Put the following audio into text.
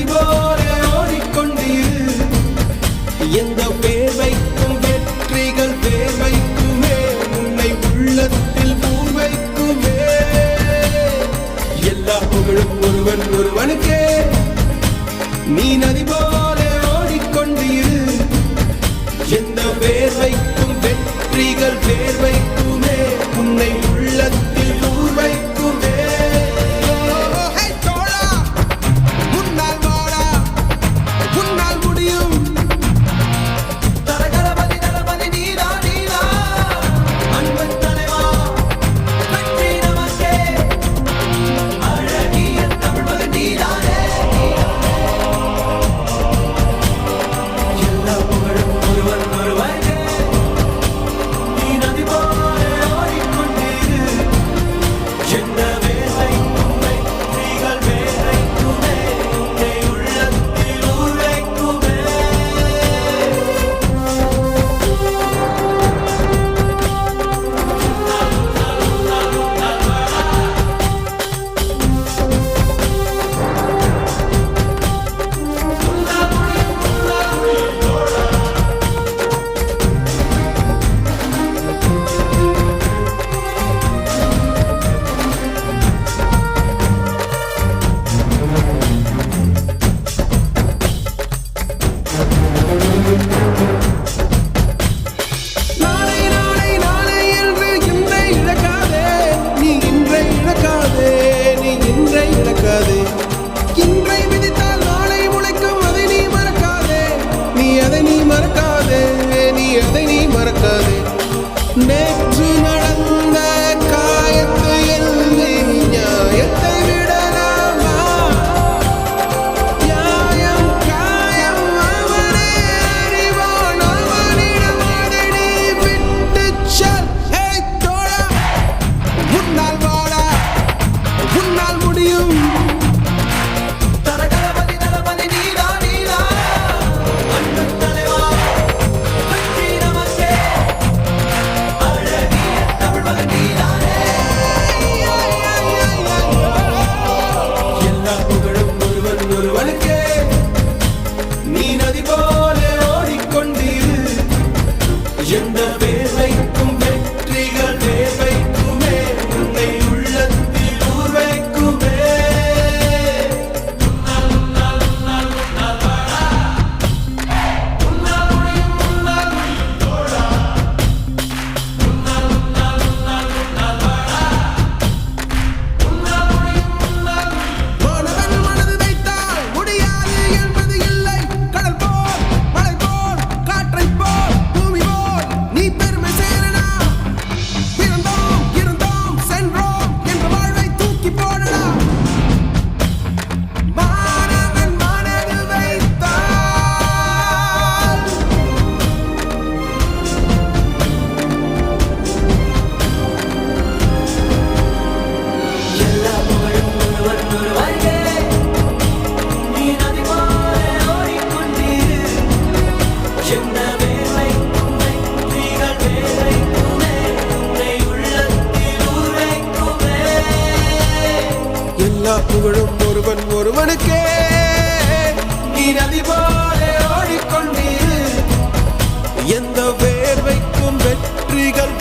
நதி போல ஓடிக்கொண்டீர். எந்த வேர்வைக்கும் வெற்றிகள் வேர்வைக்குமே, உன்னை உள்ளத்தில் பூர் வைக்குமே. எல்லா புகழும் ஒருவன் ஒருவனுக்கே. நீ நதி போல ஓடிக்கொண்டீர். எந்த வேர்வைக்கும் வெற்றிகள் வேர்வைக்குமே, உன்னை உள்ளத்தில் பூர் வைக்குமே. நேற்று நடந்த காயத்தை எழுதி நியாயத்தை விடலாமா? நியாயம் காயம் அவனே அறிவான், அவனிடம் அதை நீ விட்டுச் செல். ஏய் தோழா, உன்னால் வாழா, உன்னால் முடியும். நீ நதி போல ஓடிக்கொண்டீர். எந்த வேர்வைக்கும் வெற்றிகள் வேர்வைக்குமே, உன்னை உள்ளத்தில் ஊர் வைக்குமே. எல்லா புகழும் ஒருவன் ஒருவனுக்கே. நீ நதி போல ஓடிக்கொண்டீர். எந்த வேர்வைக்கும் வெற்றிகள்